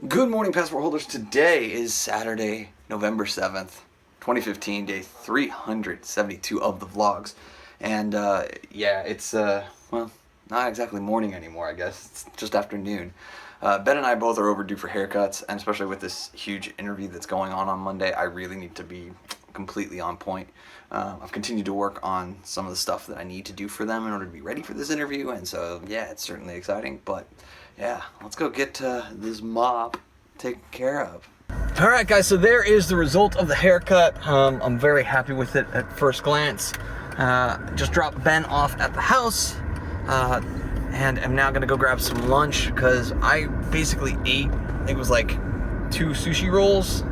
Good morning, passport holders. Today is Saturday, November 7th, 2015, day 372 of the vlogs. And it's, well, not exactly morning anymore, I guess. It's just afternoon. Ben and I both are overdue for haircuts, and especially with this huge interview that's going on Monday, I really need to be completely on point. I've continued to work on some of the stuff that I need to do for them in order to be ready for this interview, and so, yeah, it's certainly exciting, but yeah, let's go get this mop taken care of. Alright guys, so there is the result of the haircut. I'm very happy with it at first glance. Just dropped Ben off at the house, and I'm now gonna go grab some lunch because I basically ate, I think it was like 2 sushi rolls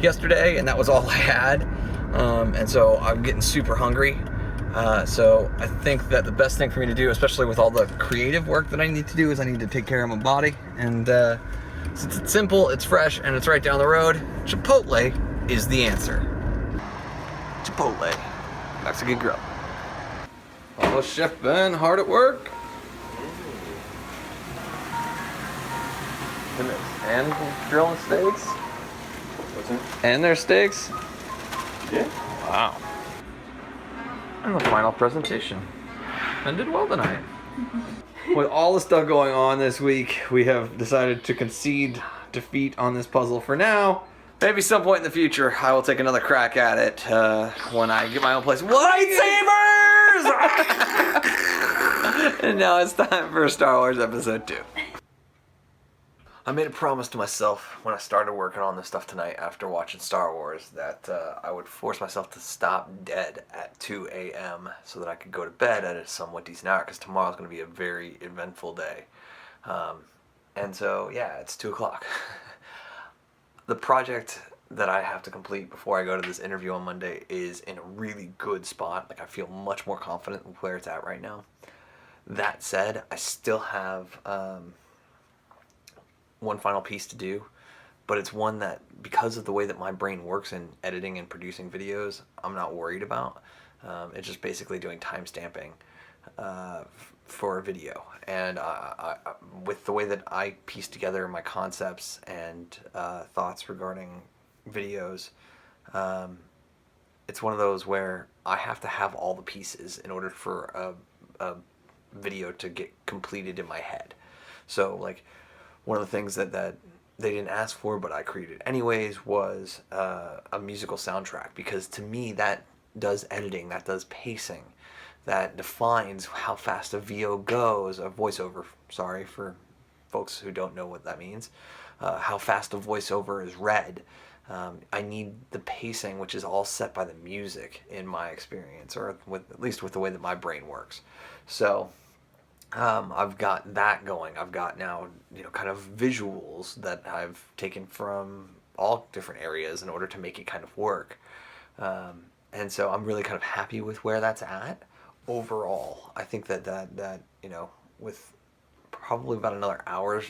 yesterday, and that was all I had. And so I'm getting super hungry. So I think that the best thing for me to do, especially with all the creative work that I need to do, is I need to take care of my body. And since it's simple, it's fresh, and it's right down the road, Chipotle is the answer. Chipotle, Mexican grill. Oh, Chef Ben, hard at work. And grilling steaks. What's that? And their steaks. Yeah. Wow. And the final presentation. And did well tonight. With all the stuff going on this week, we have decided to concede defeat on this puzzle for now. Maybe some point in the future, I will take another crack at it when I get my own place. Lightsabers! And now it's time for Star Wars Episode 2. I made a promise to myself when I started working on this stuff tonight after watching Star Wars that I would force myself to stop dead at 2 a.m. so that I could go to bed at a somewhat decent hour, because tomorrow's going to be a very eventful day. And so, yeah, it's 2 o'clock. The project that I have to complete before I go to this interview on Monday is in a really good spot. Like, I feel much more confident with where it's at right now. That said, I still have one final piece to do, but it's one that, because of the way that my brain works in editing and producing videos, I'm not worried about. It's just basically doing timestamping for a video, and with the way that I piece together my concepts and thoughts regarding videos, it's one of those where I have to have all the pieces in order for a video to get completed in my head. So, like, one of the things that they didn't ask for, but I created anyways, was a musical soundtrack, because to me that does editing, that does pacing, that defines how fast a VO goes, a voiceover, sorry for folks who don't know what that means, how fast a voiceover is read. I need the pacing, which is all set by the music in my experience, or at least with the way that my brain works. So I've got that going. I've got now, kind of visuals that I've taken from all different areas in order to make it kind of work. And so I'm really kind of happy with where that's at overall. I think that with probably about another hour,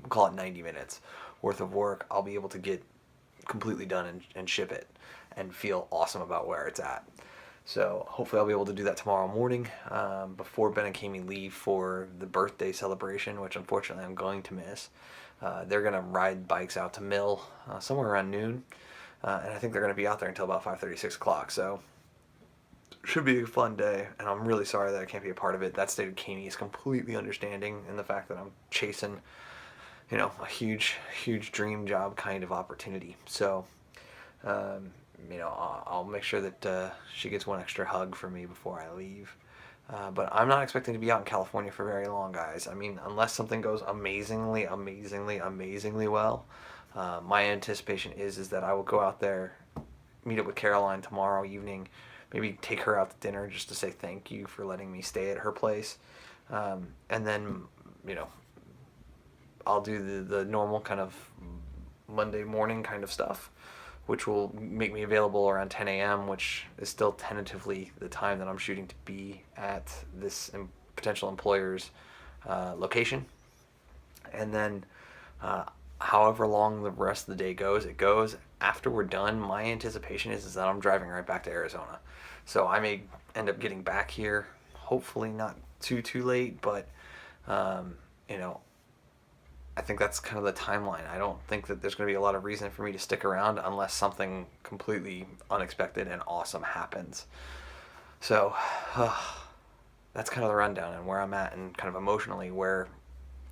we'll call it 90 minutes worth of work, I'll be able to get completely done and ship it and feel awesome about where it's at. So hopefully I'll be able to do that tomorrow morning before Ben and Kami leave for the birthday celebration, which unfortunately I'm going to miss. They're going to ride bikes out to Mill somewhere around noon, and I think they're going to be out there until about 5:30, 6 o'clock. So should be a fun day, and I'm really sorry that I can't be a part of it. That state of Kami is completely understanding in the fact that I'm chasing, a huge, huge dream job kind of opportunity. So I'll make sure that she gets one extra hug from me before I leave. But I'm not expecting to be out in California for very long, guys. I mean, unless something goes amazingly, amazingly, amazingly well, my anticipation is that I will go out there, meet up with Caroline tomorrow evening, maybe take her out to dinner just to say thank you for letting me stay at her place. And then, I'll do the normal kind of Monday morning kind of stuff, which will make me available around 10 a.m., which is still tentatively the time that I'm shooting to be at this potential employer's location. And then however long the rest of the day goes, it goes. After we're done, my anticipation is that I'm driving right back to Arizona. So I may end up getting back here, hopefully not too late, but I think that's kind of the timeline. I don't think that there's going to be a lot of reason for me to stick around unless something completely unexpected and awesome happens. So, that's kind of the rundown and where I'm at and kind of emotionally where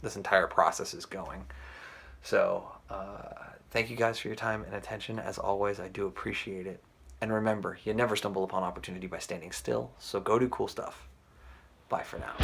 this entire process is going. So, thank you guys for your time and attention. As always, I do appreciate it. And remember, you never stumble upon opportunity by standing still, so go do cool stuff. Bye for now.